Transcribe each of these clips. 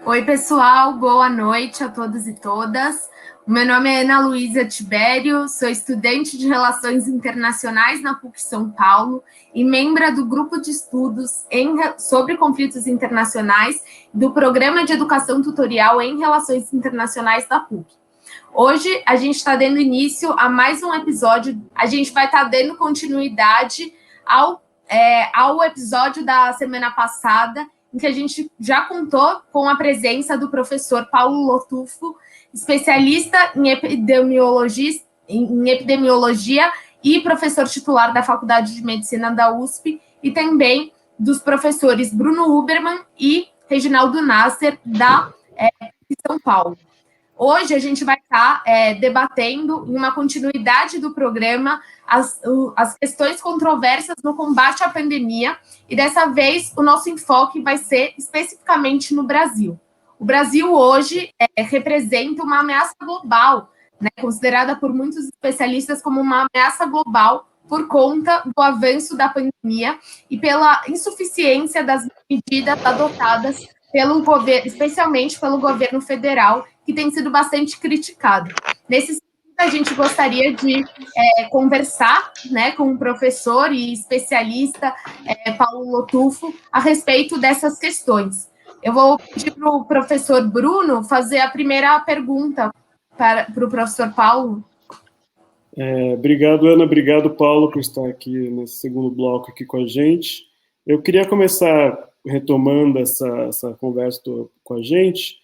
Oi, pessoal, boa noite a todos e todas. O meu nome é Ana Luísa Tibério, sou estudante de Relações Internacionais na PUC São Paulo e membro do grupo de estudos sobre conflitos internacionais do Programa de Educação Tutorial em Relações Internacionais da PUC. Hoje, a gente está dando início a mais um episódio, a gente vai estar dando continuidade ao episódio da semana passada, em que a gente já contou com a presença do professor Paulo Lotufo, especialista em epidemiologia e professor titular da Faculdade de Medicina da USP, e também dos professores Bruno Huberman e Reginaldo Nasser, da São Paulo. Hoje a gente vai estar debatendo, em uma continuidade do programa, as questões controversas no combate à pandemia, e dessa vez o nosso enfoque vai ser especificamente no Brasil. O Brasil hoje representa uma ameaça global, né, considerada por muitos especialistas como uma ameaça global por conta do avanço da pandemia e pela insuficiência das medidas adotadas pelo governo, especialmente pelo governo federal, que tem sido bastante criticado. Nesse sentido, a gente gostaria de conversar, né, com o professor e especialista Paulo Lotufo a respeito dessas questões. Eu vou pedir para o professor Bruno fazer a primeira pergunta para o professor Paulo. Obrigado, Ana. Obrigado, Paulo, por estar aqui nesse segundo bloco aqui com a gente. Eu queria começar retomando essa conversa com a gente,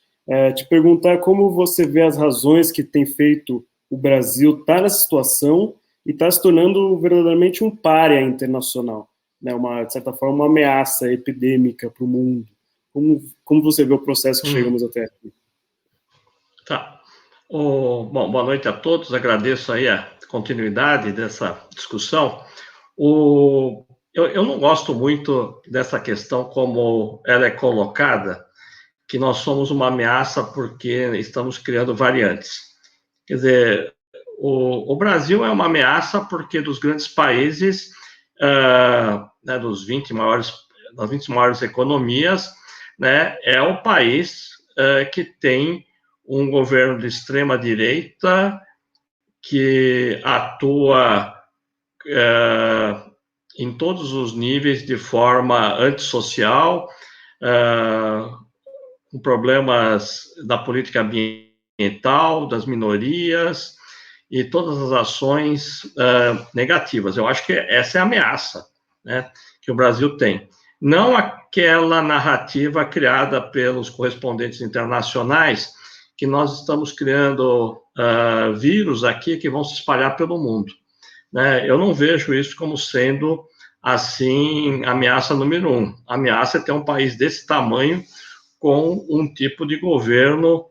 te perguntar como você vê as razões que tem feito o Brasil estar nessa situação e estar se tornando verdadeiramente um pária internacional, né? De certa forma, uma ameaça epidêmica para o mundo. Como você vê o processo que chegamos até aqui? Tá. Bom, boa noite a todos. Agradeço aí a continuidade dessa discussão. Eu não gosto muito dessa questão como ela é colocada, que nós somos uma ameaça porque estamos criando variantes. Quer dizer, o Brasil é uma ameaça porque dos grandes países, né, das 20 maiores economias, né, é o país que tem um governo de extrema-direita que atua em todos os níveis de forma antissocial, com problemas da política ambiental, das minorias e todas as ações negativas. Eu acho que essa é a ameaça, né, que o Brasil tem. Não aquela narrativa criada pelos correspondentes internacionais, que nós estamos criando vírus aqui que vão se espalhar pelo mundo, né? Eu não vejo isso como sendo, assim, ameaça número um. A ameaça é ter um país desse tamanho com um tipo de governo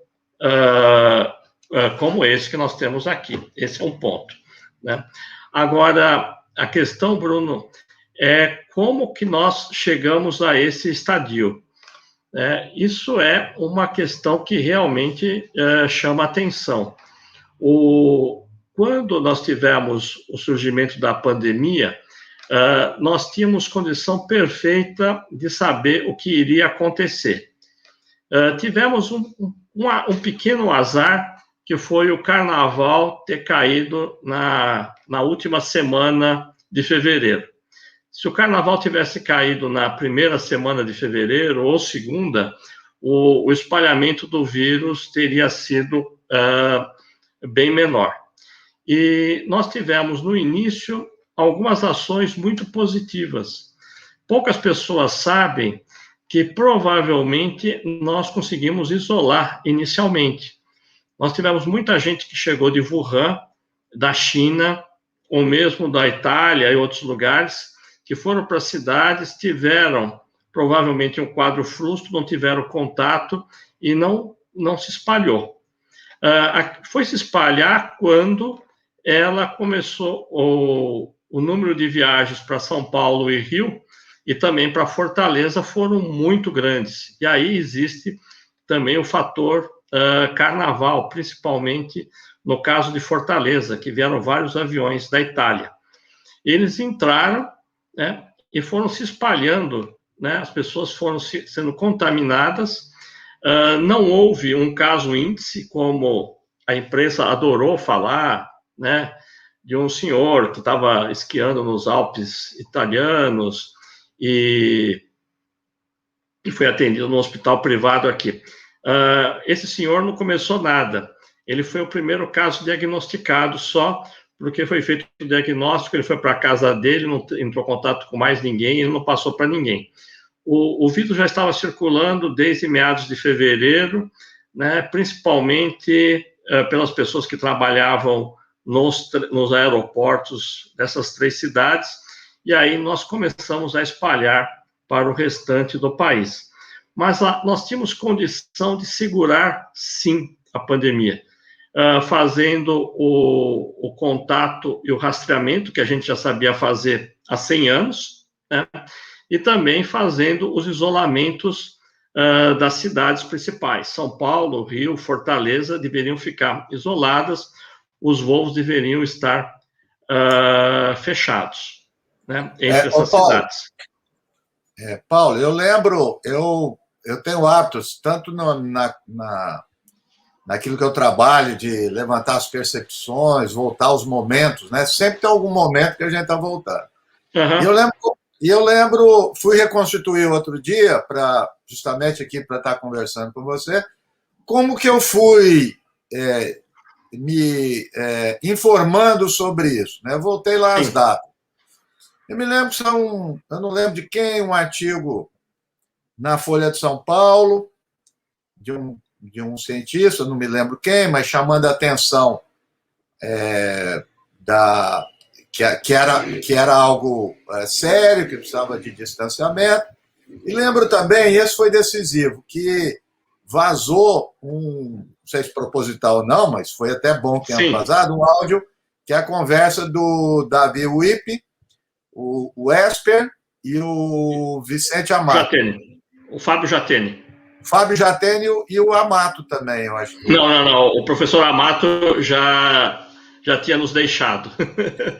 como esse que nós temos aqui. Esse é um ponto, né? Agora, a questão, Bruno, é como que nós chegamos a esse estadio. Isso é uma questão que realmente chama atenção. Quando nós tivemos o surgimento da pandemia, nós tínhamos condição perfeita de saber o que iria acontecer. Tivemos um pequeno azar, que foi o carnaval ter caído na última semana de fevereiro. Se o carnaval tivesse caído na primeira semana de fevereiro ou segunda, o espalhamento do vírus teria sido bem menor. E nós tivemos, no início, algumas ações muito positivas. Poucas pessoas sabem que, provavelmente, nós conseguimos isolar inicialmente. Nós tivemos muita gente que chegou de Wuhan, da China, ou mesmo da Itália e outros lugares, que foram para cidades, tiveram provavelmente um quadro flusto, não tiveram contato e não se espalhou. Foi se espalhar quando ela começou, o número de viagens para São Paulo e Rio e também para Fortaleza foram muito grandes. E aí existe também o fator carnaval, principalmente no caso de Fortaleza, que vieram vários aviões da Itália. Eles entraram, né, e foram se espalhando, né, as pessoas foram sendo contaminadas, Não houve um caso índice, como a imprensa adorou falar, né, de um senhor que estava esquiando nos Alpes italianos e foi atendido no hospital privado aqui. Esse senhor não começou nada. Ele foi o primeiro caso diagnosticado só porque foi feito o diagnóstico, ele foi para a casa dele, não entrou em contato com mais ninguém, ele não passou para ninguém. O vírus já estava circulando desde meados de fevereiro, né, principalmente pelas pessoas que trabalhavam nos aeroportos dessas 3 cidades, e aí nós começamos a espalhar para o restante do país. Mas nós tínhamos condição de segurar, sim, a pandemia, fazendo o contato e o rastreamento, que a gente já sabia fazer há 100 anos, né? E também fazendo os isolamentos das cidades principais. São Paulo, Rio, Fortaleza deveriam ficar isoladas, os voos deveriam estar fechados, né, entre essas cidades. Paulo, eu lembro, eu tenho hábitos, tanto naquilo que eu trabalho, de levantar as percepções, voltar aos momentos, né? Sempre tem algum momento que a gente está voltando. Uhum. E eu lembro, fui reconstituir outro dia, justamente aqui para estar conversando com você, como que eu fui me informando sobre isso, né? Eu voltei lá às datas. Eu me lembro que eu não lembro de quem, um artigo na Folha de São Paulo, de um cientista, não me lembro quem, mas chamando a atenção que era algo sério, que precisava de distanciamento. E lembro também, esse foi decisivo, que vazou não sei se proposital ou não, mas foi até bom que tenha vazado, um áudio, que é a conversa do Davi Wip, o Esper e o Vicente Amato. Jatene. O Fábio Jatene. Fábio Jatene e o Amato também, eu acho. Não. O professor Amato já tinha nos deixado.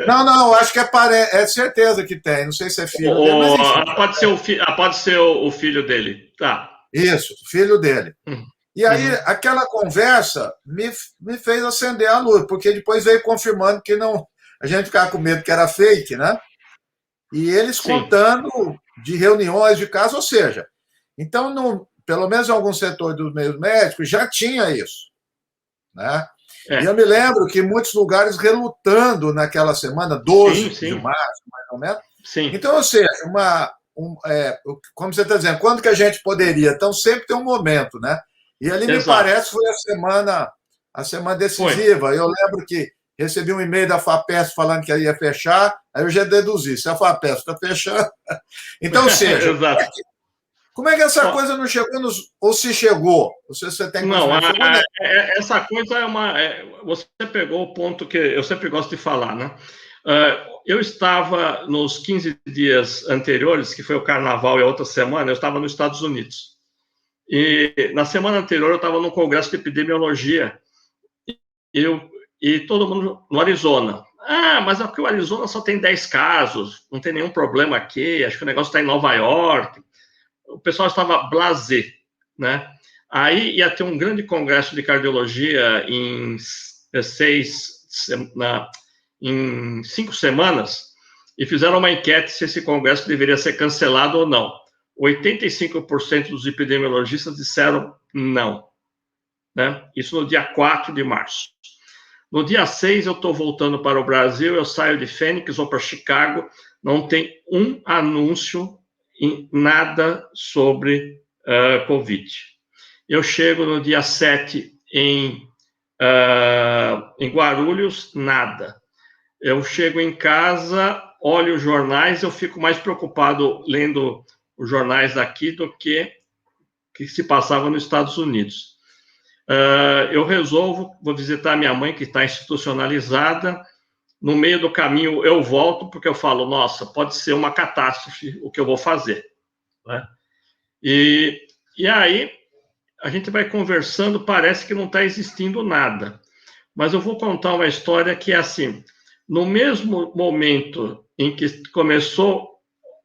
Não, acho que é certeza que tem. Não sei se é filho dele, mas enfim. Pode ser o filho dele. Tá. Isso, filho dele. E aí, aquela conversa me fez acender a luz, porque depois veio confirmando que não. A gente ficava com medo que era fake, né? E eles contando de reuniões de casos, ou seja, então, pelo menos em algum setor dos meios médicos, já tinha isso, né? E eu me lembro que muitos lugares relutando naquela semana, 12 de março, mais ou menos. Então, ou seja, como você está dizendo, quando que a gente poderia? Então, sempre tem um momento, né? E ali, me parece, foi a semana decisiva. Eu lembro que recebi um e-mail da FAPESP falando que ia fechar, aí eu já deduzi, se a FAPESP está fechando. Então, ou seja, como é que essa coisa não chegou ou se chegou? Você tem essa coisa você pegou o ponto que eu sempre gosto de falar, né? Eu estava nos 15 dias anteriores, que foi o Carnaval e a outra semana, eu estava nos Estados Unidos. E na semana anterior eu estava num congresso de epidemiologia e todo mundo no Arizona. Mas aqui o Arizona só tem 10 casos, não tem nenhum problema aqui, acho que o negócio está em Nova York. O pessoal estava blasé, né? Aí ia ter um grande congresso de cardiologia em 5 semanas e fizeram uma enquete se esse congresso deveria ser cancelado ou não. 85% dos epidemiologistas disseram não, né? Isso no dia 4 de março. No dia 6, eu estou voltando para o Brasil, eu saio de Fênix, vou para Chicago, não tem um anúncio em nada sobre Covid. Eu chego no dia 7 em Guarulhos, nada. Eu chego em casa, olho os jornais, eu fico mais preocupado lendo os jornais daqui do que se passava nos Estados Unidos. Eu vou visitar minha mãe, que está institucionalizada. No meio do caminho, eu volto, porque eu falo, nossa, pode ser uma catástrofe o que eu vou fazer, né? E aí, a gente vai conversando, parece que não está existindo nada. Mas eu vou contar uma história que é assim, no mesmo momento em que começou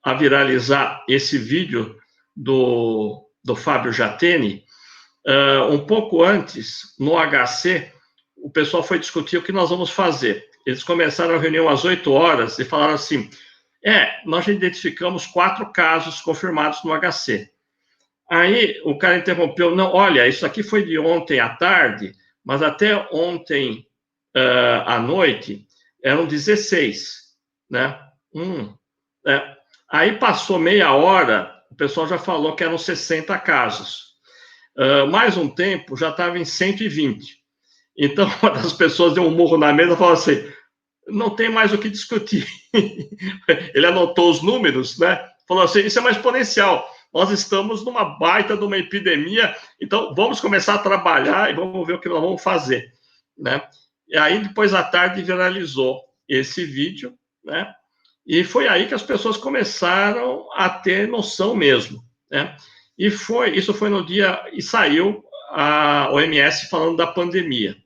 a viralizar esse vídeo do Fábio Jatene, um pouco antes, no HC, o pessoal foi discutir o que nós vamos fazer. Eles começaram a reunião às 8 horas e falaram assim, nós identificamos 4 casos confirmados no HC. Aí o cara interrompeu, não, olha, isso aqui foi de ontem à tarde, mas até ontem à noite eram 16, né? Aí passou meia hora, o pessoal já falou que eram 60 casos. Mais um tempo, já estava em 120. Então, uma das pessoas deu um murro na mesa e falou assim, não tem mais o que discutir. Ele anotou os números, né? Falou assim, isso é uma exponencial. Nós estamos numa baita de uma epidemia, então vamos começar a trabalhar e vamos ver o que nós vamos fazer, né? E aí, depois à tarde, viralizou esse vídeo, né? E foi aí que as pessoas começaram a ter noção mesmo, né? E isso foi no dia, e saiu a OMS falando da pandemia.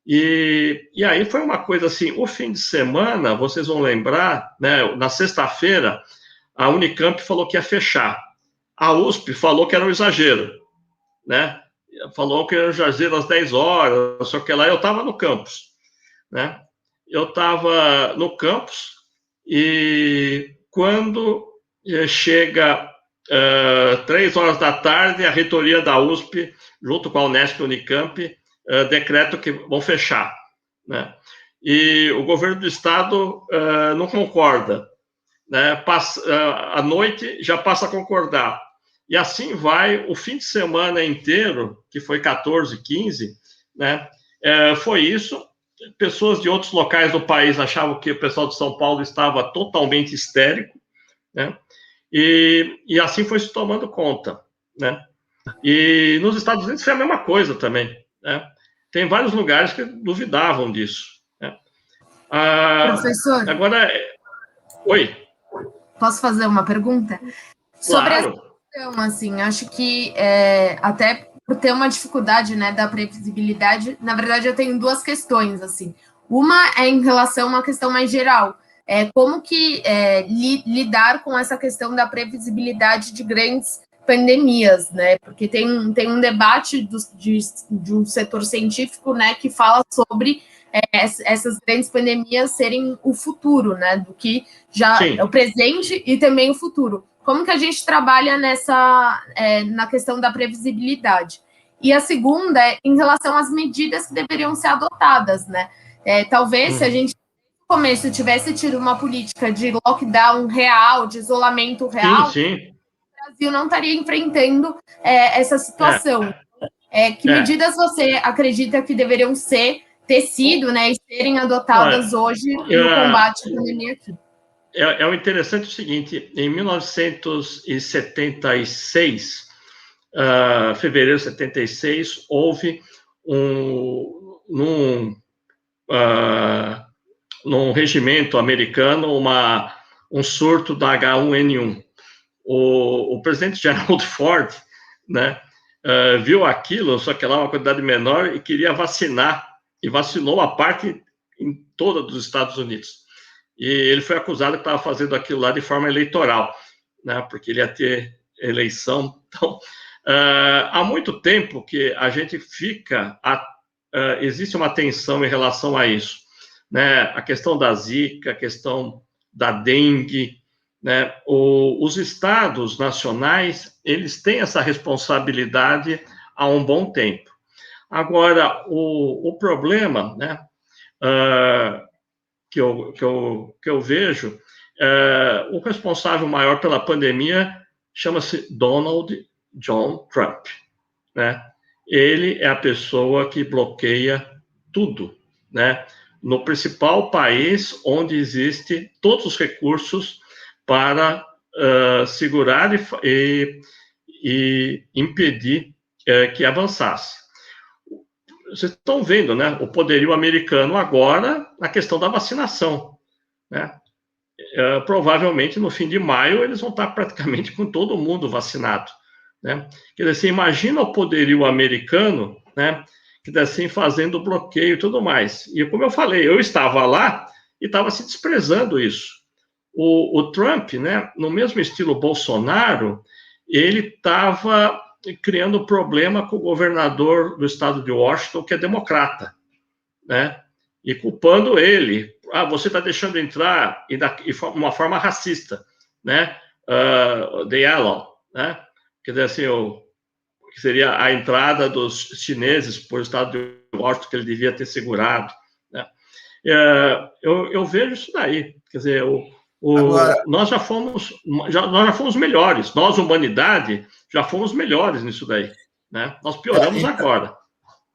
E aí foi uma coisa assim, o fim de semana, vocês vão lembrar, né? Na sexta-feira, a Unicamp falou que ia fechar. A USP falou que era um exagero, né? Falou que era um exagero às 10 horas, só que lá eu estava no campus, né? Eu estava no campus e quando chega 3 horas da tarde, a reitoria da USP, junto com a Unesp e a Unicamp, decreta que vão fechar, né? E o governo do estado não concorda, né? À noite já passa a concordar. E assim vai o fim de semana inteiro, que foi 14, 15, né? Foi isso. Pessoas de outros locais do país achavam que o pessoal de São Paulo estava totalmente histérico, né? E assim foi se tomando conta, né? E nos Estados Unidos foi a mesma coisa também, né? Tem vários lugares que duvidavam disso, né? Professor? Agora, oi. Posso fazer uma pergunta? Sobre claro. essa questão, assim, acho que até por ter uma dificuldade, né, da previsibilidade, na verdade eu tenho 2 questões, assim. Uma é em relação a uma questão mais geral, como que lidar com essa questão da previsibilidade de grandes pandemias, né? Porque tem um debate de um setor científico, né, que fala sobre essas grandes pandemias serem o futuro, né? Do que já é o presente e também o futuro. Como que a gente trabalha na questão da previsibilidade? E a segunda é em relação às medidas que deveriam ser adotadas, né? Talvez se a gente no começo tivesse tido uma política de lockdown real, de isolamento real, sim. o Brasil não estaria enfrentando essa situação. Que medidas você acredita que deveriam ter sido, né, e serem adotadas hoje no combate à pandemia aqui? O interessante é o seguinte, em 1976, fevereiro de 76, houve num regimento americano um surto da H1N1. O presidente Gerald Ford, né, viu aquilo, só que lá uma quantidade menor, e queria vacinar, e vacinou a parte em toda dos Estados Unidos. E ele foi acusado que estava fazendo aquilo lá de forma eleitoral, né, porque ele ia ter eleição. Então, há muito tempo que a gente existe uma tensão em relação a isso, né, a questão da Zika, a questão da dengue, né, os estados nacionais, eles têm essa responsabilidade há um bom tempo. Agora, o problema, né, que eu vejo, o responsável maior pela pandemia chama-se Donald John Trump, né? Ele é a pessoa que bloqueia tudo, né? No principal país onde existe todos os recursos para segurar e impedir que avançasse. Vocês estão vendo, né, o poderio americano agora na questão da vacinação, né? Provavelmente no fim de maio eles vão estar praticamente com todo mundo vacinado, né? Quer dizer, você imagina o poderio americano, né, que está assim fazendo bloqueio e tudo mais. E como eu falei, eu estava lá e estava se desprezando isso. O Trump, né, no mesmo estilo Bolsonaro, ele estava criando problema com o governador do estado de Washington, que é democrata, né? E culpando ele. Você está deixando entrar e uma forma racista, né? The Yellow, né? Quer dizer, assim, que seria a entrada dos chineses por o estado de Washington, que ele devia ter segurado, né? Eu vejo isso daí. Quer dizer, Agora, nós já fomos melhores. Nós, humanidade, já fomos melhores nisso daí, né? Nós pioramos agora.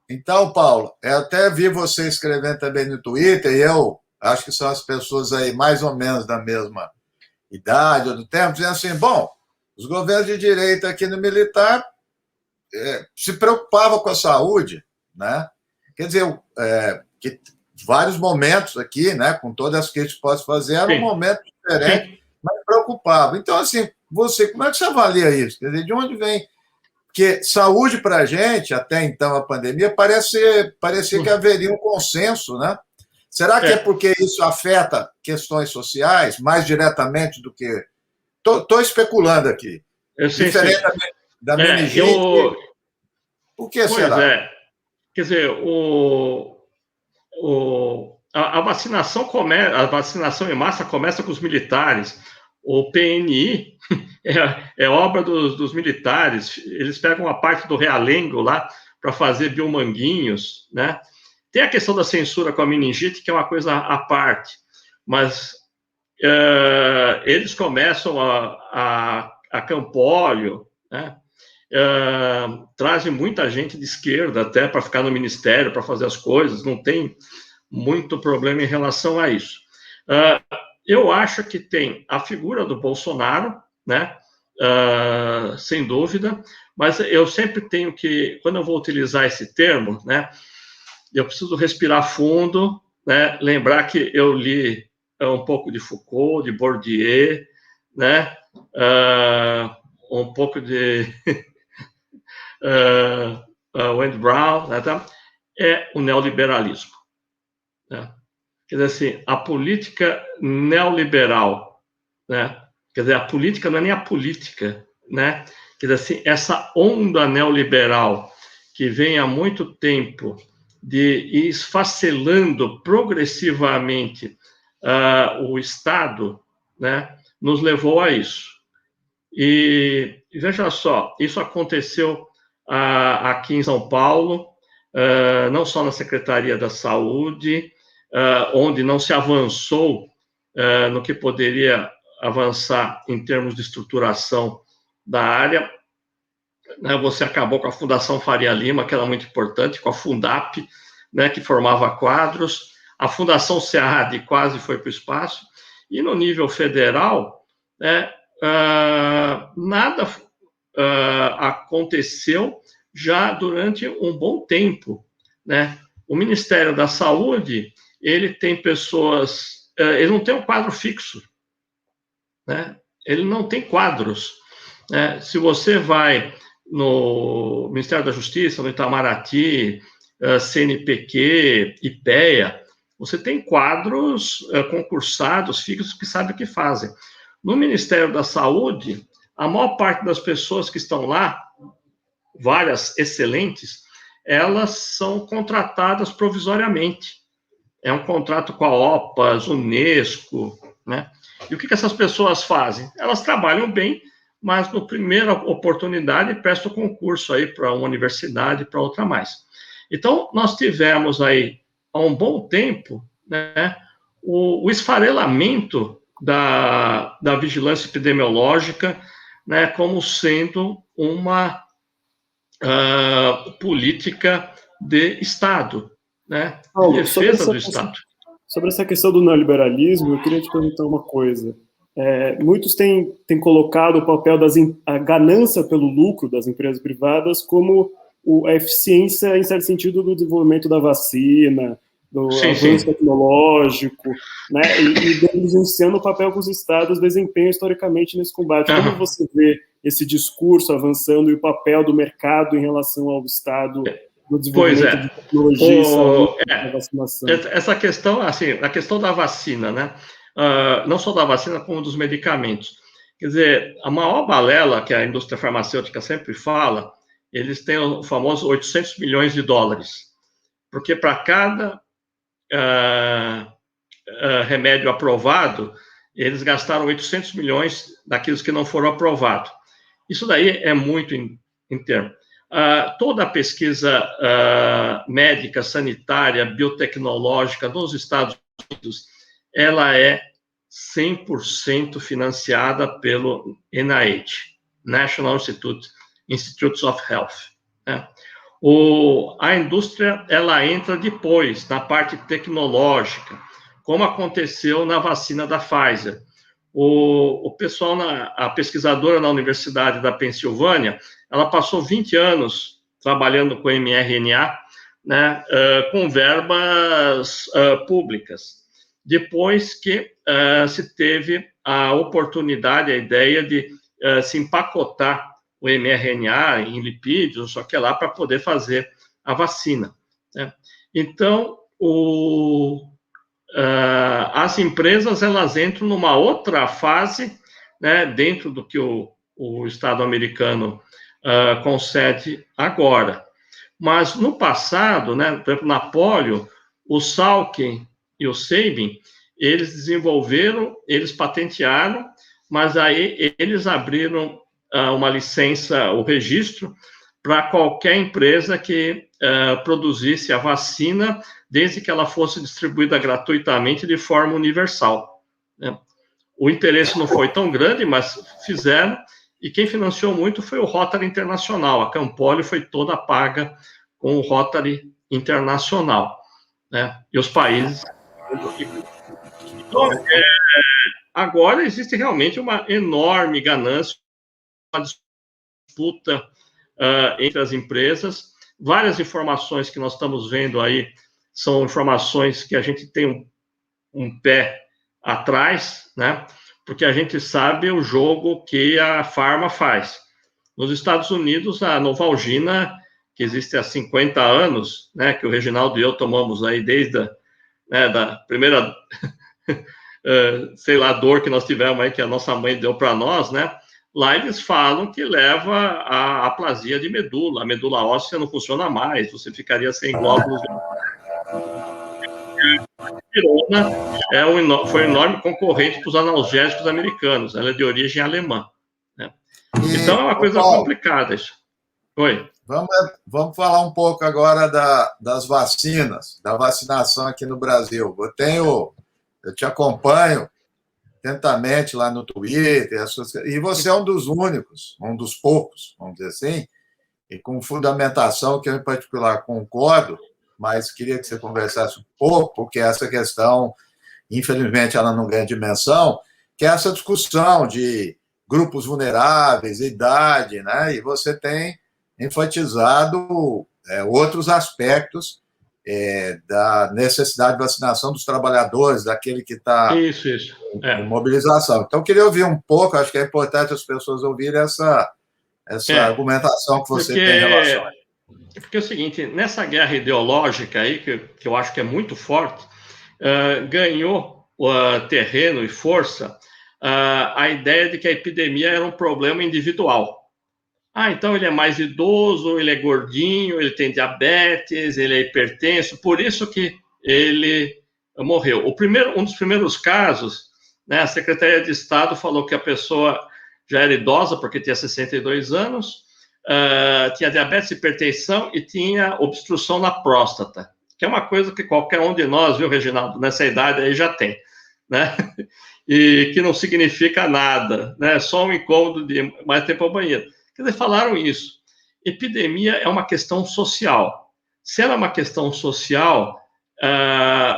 Então, Paulo, eu até vi você escrevendo também no Twitter, e eu acho que são as pessoas aí mais ou menos da mesma idade ou do tempo, dizendo assim, bom, os governos de direita aqui no militar se preocupavam com a saúde, né? Quer dizer, que vários momentos aqui, né, com todas as críticas que posso fazer, era um momento diferente, mas preocupava. Então, assim, como é que você avalia isso? Quer dizer, de onde vem? Porque saúde para a gente, até então a pandemia, parecia que haveria um consenso, né? Será que é porque isso afeta questões sociais mais diretamente do que... Estou especulando aqui. Diferente da meningite. O que será? Pois é. Quer dizer, a vacinação em massa começa com os militares. O PNI é obra dos militares. Eles pegam a parte do realengo lá para fazer biomanguinhos, né? Tem a questão da censura com a meningite, que é uma coisa à parte, mas eles começam a Campólio, né? Trazem muita gente de esquerda até para ficar no ministério, para fazer as coisas, não tem muito problema em relação a isso. Eu acho que tem a figura do Bolsonaro, né? Sem dúvida, mas eu sempre tenho que, quando eu vou utilizar esse termo, né? Eu preciso respirar fundo, né? Lembrar que eu li um pouco de Foucault, de Bourdieu, né? Um pouco de Wayne Brown, né? É o neoliberalismo, né? Quer dizer assim, a política neoliberal, né? Quer dizer, a política não é nem a política, né? Quer dizer assim, essa onda neoliberal que vem há muito tempo de ir esfacelando progressivamente o Estado, né? Nos levou a isso. E veja só, isso aconteceu aqui em São Paulo, não só na Secretaria da Saúde, onde não se avançou no que poderia avançar em termos de estruturação da área, né? Você acabou com a Fundação Faria Lima, que era muito importante, com a Fundap, né, que formava quadros, a Fundação SEAD quase foi para o espaço, e no nível federal, né, nada aconteceu já durante um bom tempo, né? O Ministério da Saúde, ele tem pessoas, ele não tem um quadro fixo, né? Ele não tem quadros, né? Se você vai no Ministério da Justiça, no Itamaraty, CNPq, IPEA, você tem quadros concursados, fixos, que sabem o que fazem. No Ministério da Saúde, a maior parte das pessoas que estão lá, várias excelentes, elas são contratadas provisoriamente. É um contrato com a OPAS, Unesco, né? E o que essas pessoas fazem? Elas trabalham bem, mas, na primeira oportunidade, prestam concurso aí para uma universidade, para outra mais. Então, nós tivemos aí, há um bom tempo, né, o esfarelamento da vigilância epidemiológica, né, como sendo uma política de Estado, né, de defesa do Estado. Sobre essa questão do neoliberalismo, eu queria te perguntar uma coisa. Muitos têm colocado o papel a ganância pelo lucro das empresas privadas como a eficiência, em certo sentido, do desenvolvimento da vacina, do avanço tecnológico, né, e negligenciando o papel que os estados desempenham historicamente nesse combate. Como você vê esse discurso avançando e o papel do mercado em relação ao Estado no desenvolvimento de tecnologia e saúde, da vacinação? Essa questão, assim, a questão da vacina, né, não só da vacina, como dos medicamentos. Quer dizer, a maior balela que a indústria farmacêutica sempre fala eles têm o famoso 800 milhões de dólares, porque para cada remédio aprovado, eles gastaram 800 milhões daqueles que não foram aprovados. Isso daí é muito em termo. Toda a pesquisa médica, sanitária, biotecnológica nos Estados Unidos, ela é 100% financiada pelo NIH, National Institutes of Health. Né? A indústria, ela entra depois, na parte tecnológica, como aconteceu na vacina da Pfizer. O pessoal, a pesquisadora na Universidade da Pensilvânia, ela passou 20 anos trabalhando com mRNA, né, com verbas públicas. Depois que se teve a oportunidade, a ideia de se empacotar o mRNA em lipídios, só que lá para poder fazer a vacina. Né? Então, as empresas, elas entram numa outra fase, né, dentro do que o Estado americano concede agora. Mas, no passado, né, por exemplo, na polio, o Salkin e o Sabin, eles desenvolveram, eles patentearam, mas aí eles abriram uma licença, o registro, para qualquer empresa que produzisse a vacina, desde que ela fosse distribuída gratuitamente de forma universal. Né? O interesse não foi tão grande, mas fizeram, e quem financiou muito foi o Rotary Internacional. A Campolio foi toda paga com o Rotary Internacional. Né? E os países... Então, agora existe realmente uma enorme ganância, uma disputa entre as empresas. Várias informações que nós estamos vendo aí são informações que a gente tem um pé atrás, né? Porque a gente sabe o jogo que a Pharma faz. Nos Estados Unidos, a Novalgina, que existe há 50 anos, né, que o Reginaldo e eu tomamos aí desde da primeira, sei lá, dor que nós tivemos aí, que a nossa mãe deu para nós, né? Lá eles falam que leva à aplasia de medula. A medula óssea não funciona mais, você ficaria sem glóbulos. Pirona foi um enorme concorrente para os analgésicos americanos. Ela é de origem alemã. Né? Então é uma coisa complicada isso. Oi. Vamos falar um pouco agora das vacinas, da vacinação aqui no Brasil. Eu te acompanho atentamente lá no Twitter, e você é um dos únicos, um dos poucos, vamos dizer assim, e com fundamentação que eu, em particular, concordo, mas queria que você conversasse um pouco, porque essa questão, infelizmente, ela não ganha dimensão, que é essa discussão de grupos vulneráveis, idade, né? E você tem enfatizado outros aspectos da necessidade de vacinação dos trabalhadores, daquele que está em mobilização. Então, eu queria ouvir um pouco, acho que é importante as pessoas ouvirem essa argumentação que você tem em relação a isso. Porque é o seguinte, nessa guerra ideológica aí, que eu acho que é muito forte, ganhou terreno e força a ideia de que a epidemia era um problema individual. Então ele é mais idoso, ele é gordinho, ele tem diabetes, ele é hipertenso, por isso que ele morreu. Um dos primeiros casos, né, a Secretaria de Estado falou que a pessoa já era idosa, porque tinha 62 anos, tinha diabetes, hipertensão e tinha obstrução na próstata, que é uma coisa que qualquer um de nós, viu, Reginaldo, nessa idade aí já tem, né? E que não significa nada, né? Só um incômodo de mais tempo ao banheiro. Quer dizer, falaram isso. Epidemia é uma questão social. Se ela é uma questão social,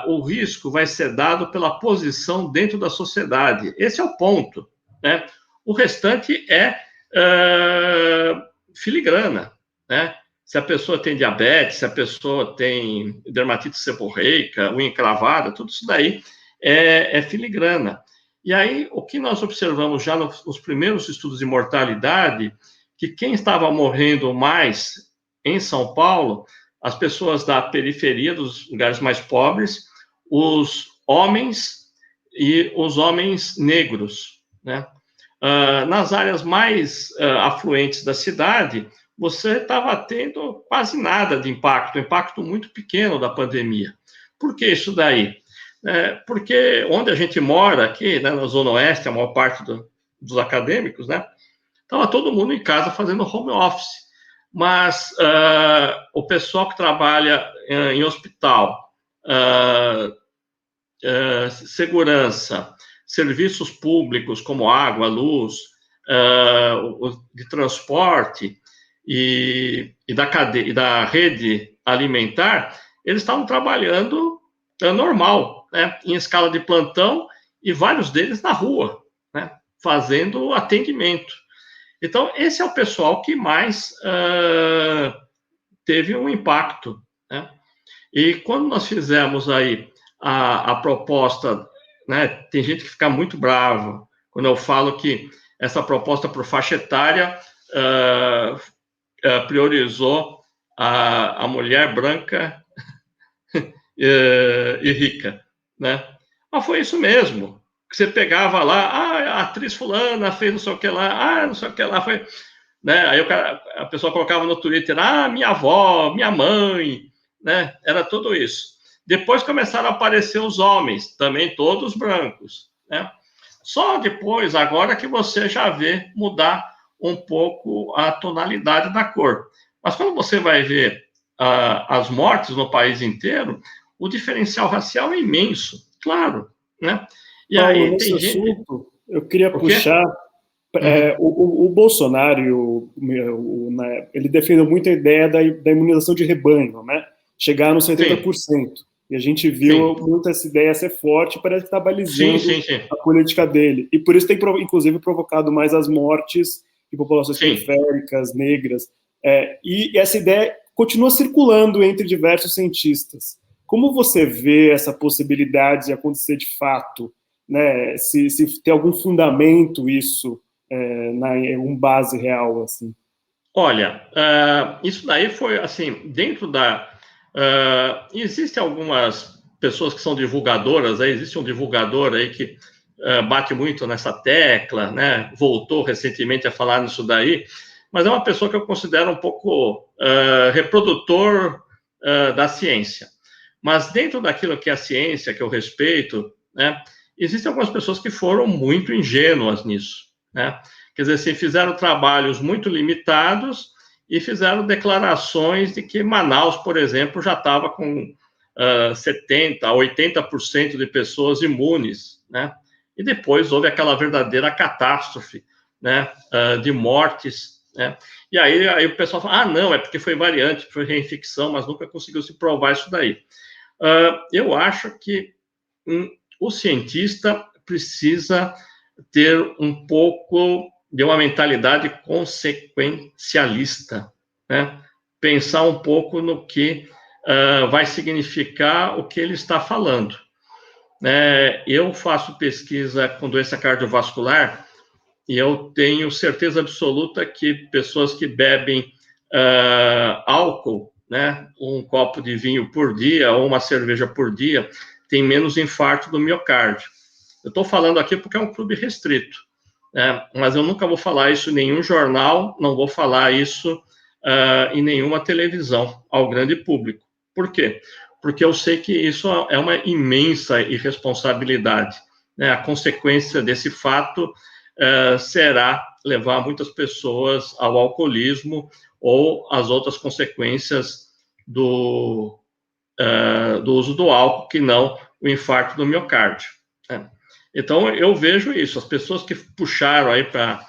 o risco vai ser dado pela posição dentro da sociedade. Esse é o ponto, né? O restante é filigrana, né? Se a pessoa tem diabetes, se a pessoa tem dermatite seborreica, unha encravada, tudo isso daí é filigrana. E aí, o que nós observamos já nos primeiros estudos de mortalidade, que quem estava morrendo mais em São Paulo, as pessoas da periferia, dos lugares mais pobres, os homens e os homens negros, né? Nas áreas mais afluentes da cidade, você estava tendo quase nada de impacto, um impacto muito pequeno da pandemia. Por que isso daí? Porque onde a gente mora, aqui, né, na Zona Oeste, a maior parte dos acadêmicos, né, estava todo mundo em casa fazendo home office. Mas o pessoal que trabalha em hospital, segurança, serviços públicos como água, luz, de transporte e da rede alimentar, eles estavam trabalhando normal, né, em escala de plantão, e vários deles na rua, né, fazendo atendimento. Então, esse é o pessoal que mais teve um impacto, né? E quando nós fizemos aí a proposta, né, tem gente que fica muito brava quando eu falo que essa proposta por faixa etária priorizou a mulher branca e rica, né? Mas foi isso mesmo. Você pegava lá, a atriz fulana fez não sei o que lá, não sei o que lá, foi... Né? Aí a pessoa colocava no Twitter, minha avó, minha mãe, né? Era tudo isso. Depois começaram a aparecer os homens, também todos brancos, né? Só depois, agora que você já vê mudar um pouco a tonalidade da cor. Mas quando você vai ver as mortes no país inteiro, o diferencial racial é imenso, claro, né? E Paulo, aí nesse tem gente... assunto, eu queria puxar... o Bolsonaro, ele defendeu muito a ideia da imunização de rebanho, né? Chegar nos 70%. Sim. E a gente viu muito essa ideia ser forte, parece que está balizando a política dele. E por isso tem, inclusive, provocado mais as mortes de populações periféricas, negras. E essa ideia continua circulando entre diversos cientistas. Como você vê essa possibilidade de acontecer de fato? Né? Se tem algum fundamento isso um base real, assim? Olha, isso daí foi, assim, dentro da... existem algumas pessoas que são divulgadoras, existe um divulgador aí que bate muito nessa tecla, né? Voltou recentemente a falar nisso daí, mas é uma pessoa que eu considero um pouco reprodutor da ciência. Mas dentro daquilo que é a ciência, que eu respeito, né? Existem algumas pessoas que foram muito ingênuas nisso, né? Quer dizer, assim, fizeram trabalhos muito limitados e fizeram declarações de que Manaus, por exemplo, já estava com 70%, 80% de pessoas imunes, né? E depois houve aquela verdadeira catástrofe, né? De mortes, né? E aí o pessoal fala, não, é porque foi variante, foi reinfecção, mas nunca conseguiu se provar isso daí. Eu acho que o cientista precisa ter um pouco de uma mentalidade consequencialista, né? Pensar um pouco no que vai significar o que ele está falando. Eu faço pesquisa com doença cardiovascular e eu tenho certeza absoluta que pessoas que bebem álcool, né, um copo de vinho por dia ou uma cerveja por dia, tem menos infarto do miocárdio. Eu estou falando aqui porque é um clube restrito, né, mas eu nunca vou falar isso em nenhum jornal, não vou falar isso em nenhuma televisão ao grande público. Por quê? Porque eu sei que isso é uma imensa irresponsabilidade, né? A consequência desse fato será levar muitas pessoas ao alcoolismo ou as outras consequências do uso do álcool, que não o infarto do miocárdio, né? Então, eu vejo isso, as pessoas que puxaram aí para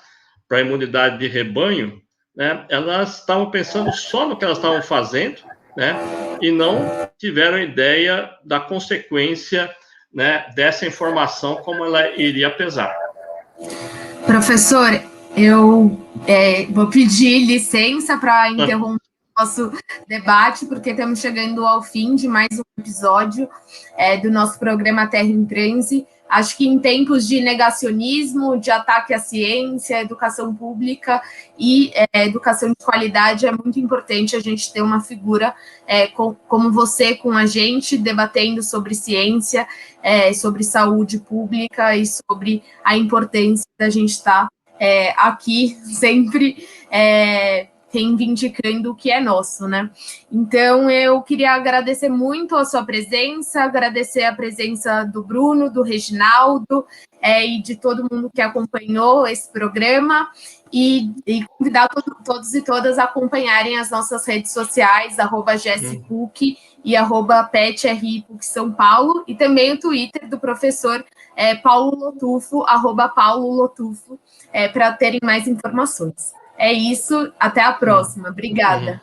a imunidade de rebanho, né, elas estavam pensando só no que elas estavam fazendo, né, e não tiveram ideia da consequência, né, dessa informação, como ela iria pesar. Professor, eu vou pedir licença para interromper o nosso debate, porque estamos chegando ao fim de mais um episódio do nosso programa Terra em Transe. Acho que em tempos de negacionismo, de ataque à ciência, educação pública e educação de qualidade, é muito importante a gente ter uma figura como você com a gente, debatendo sobre ciência, sobre saúde pública e sobre a importância da gente estar aqui sempre reivindicando o que é nosso, né? Então, eu queria agradecer muito a sua presença, agradecer a presença do Bruno, do Reginaldo, e de todo mundo que acompanhou esse programa, e convidar todos e todas a acompanharem as nossas redes sociais, @jesspuc e @petrpuc São Paulo, e também o Twitter do professor Paulo Lotufo, @paulolotufo, para terem mais informações. É isso, até a próxima. Obrigada.